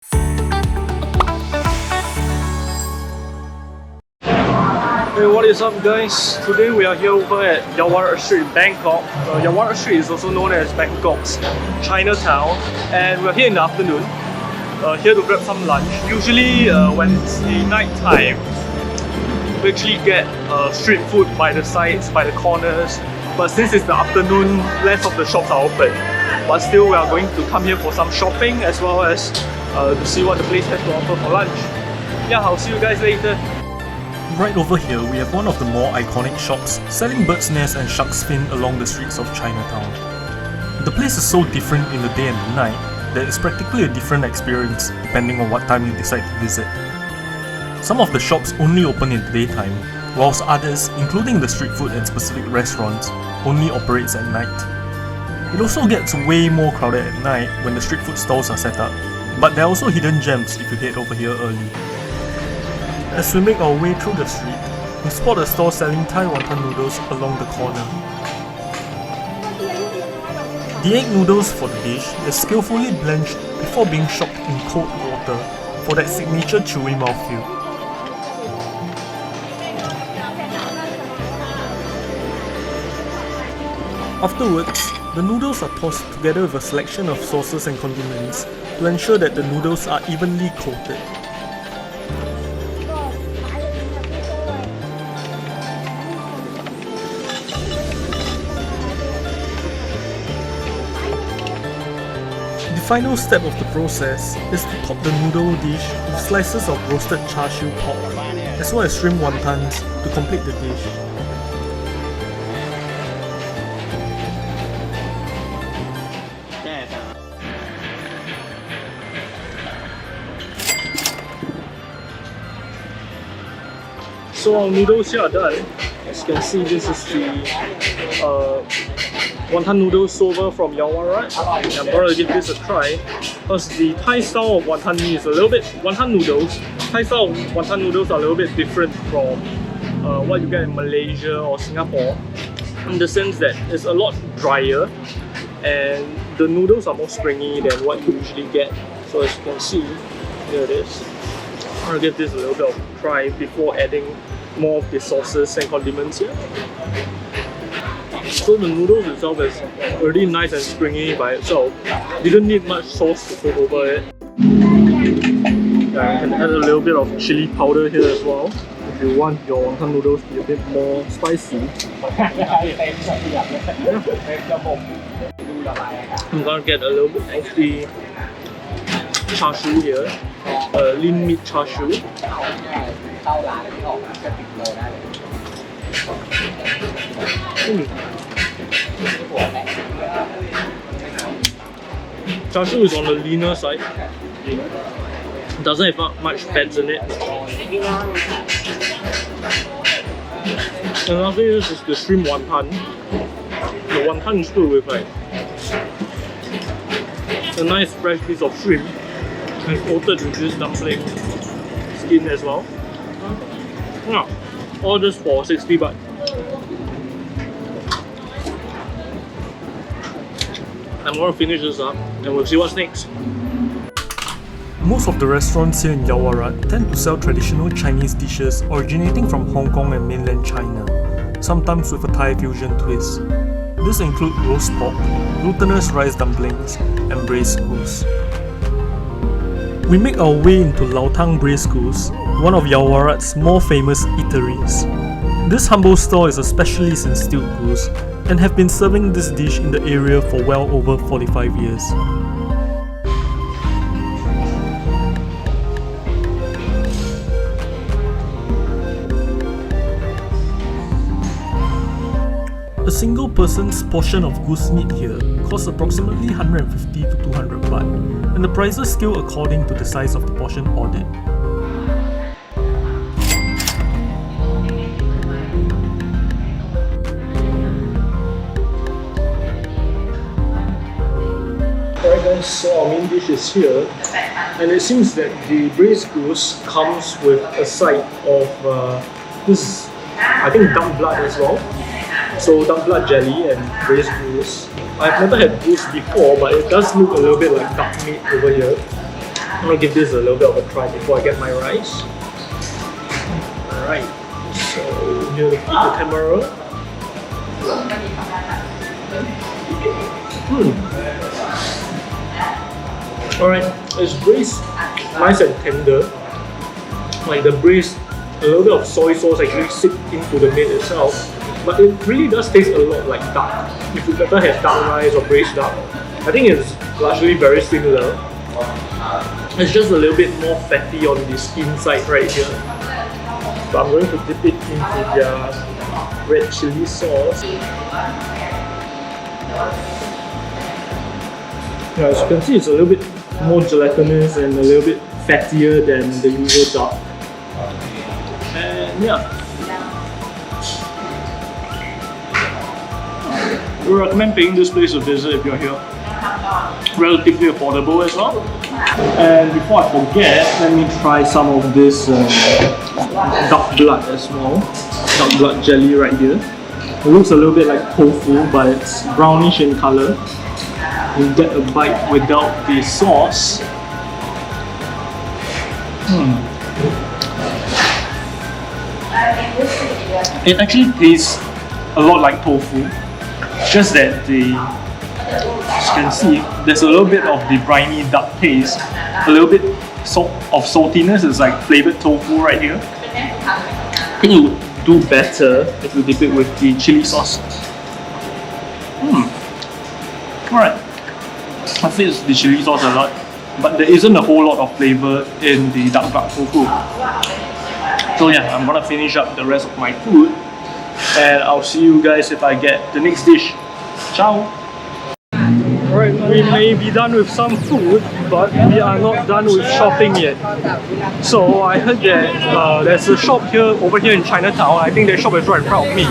Hey, what is up guys? Today we are here over at Yaowarat Street in Bangkok. Yaowarat Street is also known as Bangkok's Chinatown, and we're here in the afternoon, here to grab some lunch. Usually when it's the night time, we actually get street food by the sides, by the corners, but since it's the afternoon, less of the shops are open. But still, we are going to come here for some shopping as well as to see what the place has to offer for lunch. Yeah, I'll see you guys later. Right over here, we have one of the more iconic shops selling bird's nest and shark's fin along the streets of Chinatown. The place is so different in the day and the night that it's practically a different experience depending on what time you decide to visit. Some of the shops only open in the daytime, whilst others, including the street food and specific restaurants, only operates at night. It also gets way more crowded at night when the street food stalls are set up, but there are also hidden gems if you head over here early. As we make our way through the street, we spot a store selling Thai wonton noodles along the corner. The egg noodles for the dish is skillfully blanched before being shocked in cold water for that signature chewy mouthfeel. Afterwards, the noodles are tossed together with a selection of sauces and condiments to ensure that the noodles are evenly coated. The final step of the process is to top the noodle dish with slices of roasted char siu pork, as well as shrimp wontons to complete the dish. So our noodles here are done. As you can see, this is the wonton noodles soba from Yaowarat. I'm going to give this a try because the Thai style of wonton mee is a little bit Thai style of wonton noodles are a little bit different from what you get in Malaysia or Singapore, in the sense that it's a lot drier and the noodles are more springy than what you usually get. So as you can see, here it is. I'm going to give this a little bit of a try before adding more of the sauces and condiments here. So the noodles itself is already nice and springy by itself. Didn't need much sauce to put over it. Yeah, you can add a little bit of chili powder here as well if you want your wonton noodles to be a bit more spicy. I'm gonna get a little bit of the char siu here, lean meat char siu. Char siu is on the leaner side. It doesn't have much fats in it. And lastly, this is the shrimp wonton. The wonton is good with like a nice fresh piece of shrimp and coated with this dumpling skin as well. Yeah, all this for 60 baht. I'm going to finish this up and we'll see what's next. Most of the restaurants here in Yaowarat tend to sell traditional Chinese dishes originating from Hong Kong and mainland China, sometimes with a Thai fusion twist. This include roast pork, glutinous rice dumplings, and braised goose. We make our way into Laotang Braised Goose, one of Yaowarat's more famous eateries. This humble store is a specialist in stewed goose and have been serving this dish in the area for well over 45 years. A single person's portion of goose meat here costs approximately 150 to 200 baht, and the prices scale according to the size of the portion ordered. Alright guys, so our main dish is here, and it seems that the braised goose comes with a side of this, I think, duck blood as well. So duck blood jelly and braised goose. I've never had goose before, but it does look a little bit like duck meat over here. I'm gonna give this a little bit of a try before I get my rice. Alright, so here the camera. Alright, it's braised nice and tender. Like the braised, a little bit of soy sauce actually seeped into the meat itself. But it really does taste a lot like duck. If you ever have duck rice or braised duck, I think it's largely very similar. It's just a little bit more fatty on this inside right here. So I'm going to dip it into their red chili sauce. Yeah, as you can see, it's a little bit more gelatinous and a little bit fattier than the usual duck. And yeah, we recommend paying this place a visit if you're here. Relatively affordable as well. And before I forget, let me try some of this duck blood as well. Duck blood jelly right here. It looks a little bit like tofu, but it's brownish in color. You get a bite without the sauce. It actually tastes a lot like tofu, just that as you can see, there's a little bit of the briny duck taste, a little bit of saltiness. It's like flavored tofu right here. I think it would do better if you dip it with the chili sauce. Alright, I feel the chili sauce a lot, but there isn't a whole lot of flavor in the duck blood tofu. So yeah, I'm gonna finish up the rest of my food, and I'll see you guys if I get the next dish. Ciao! Alright, we may be done with some food, but we are not done with shopping yet. So I heard that there's a shop over here in Chinatown. I think their shop is right in front of me.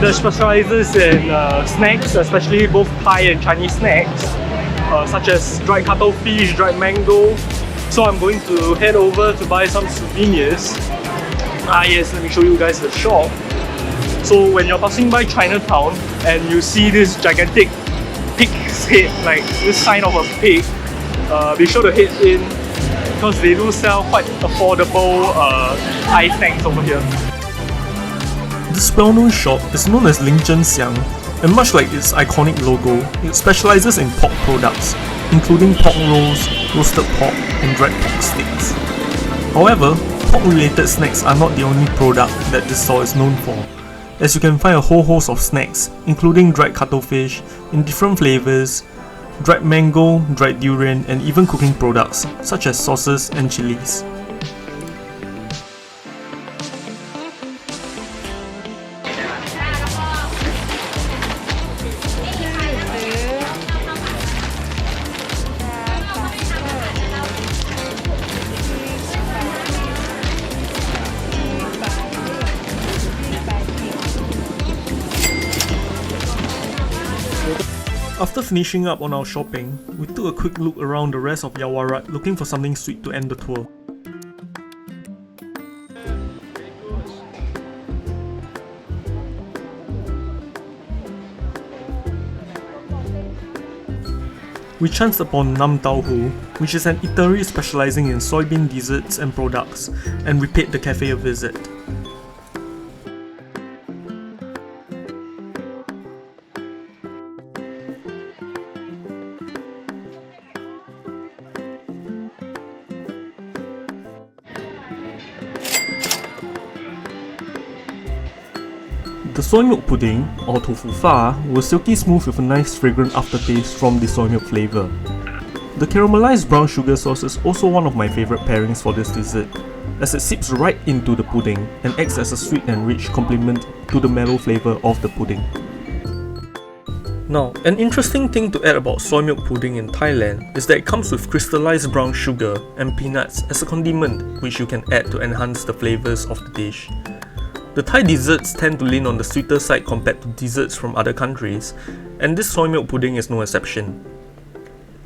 That specializes in snacks, especially both Thai and Chinese snacks, such as dried cuttlefish, dried mango. So I'm going to head over to buy some souvenirs. Yes, let me show you guys the shop. So when you're passing by Chinatown and you see this gigantic pig's head, like this sign of a pig, be sure to head in because they do sell quite affordable Thai snacks over here. This well-known shop is known as Ling Zhen Xiang, and much like its iconic logo, it specializes in pork products, including pork rolls, roasted pork, and dried pork sticks. However, pork-related snacks are not the only product that this store is known for, as you can find a whole host of snacks, including dried cuttlefish in different flavors, dried mango, dried durian, and even cooking products such as sauces and chilies. After finishing up on our shopping, we took a quick look around the rest of Yaowarat looking for something sweet to end the tour. We chanced upon Nam Tau Hu, which is an eatery specializing in soybean desserts and products, and we paid the cafe a visit. The soy milk pudding, or tofu fa, was silky smooth with a nice fragrant aftertaste from the soy milk flavour. The caramelized brown sugar sauce is also one of my favourite pairings for this dessert, as it seeps right into the pudding and acts as a sweet and rich complement to the mellow flavour of the pudding. Now, an interesting thing to add about soy milk pudding in Thailand is that it comes with crystallized brown sugar and peanuts as a condiment which you can add to enhance the flavours of the dish. The Thai desserts tend to lean on the sweeter side compared to desserts from other countries, and this soy milk pudding is no exception.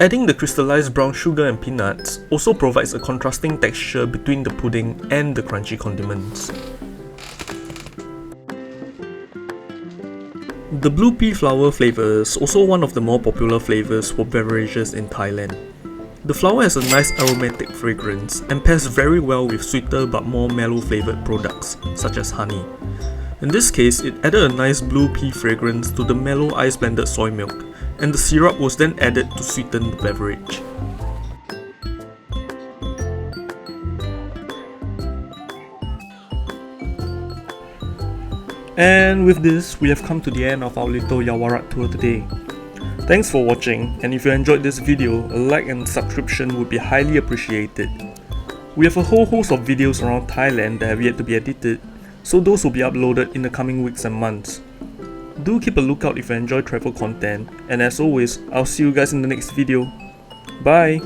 Adding the crystallized brown sugar and peanuts also provides a contrasting texture between the pudding and the crunchy condiments. The blue pea flower flavour is also one of the more popular flavours for beverages in Thailand. The flower has a nice aromatic fragrance and pairs very well with sweeter but more mellow flavoured products, such as honey. In this case, it added a nice blue pea fragrance to the mellow ice blended soy milk, and the syrup was then added to sweeten the beverage. And with this, we have come to the end of our little Yaowarat tour today. Thanks for watching, and if you enjoyed this video, a like and subscription would be highly appreciated. We have a whole host of videos around Thailand that have yet to be edited, so those will be uploaded in the coming weeks and months. Do keep a lookout if you enjoy travel content, and as always, I'll see you guys in the next video. Bye!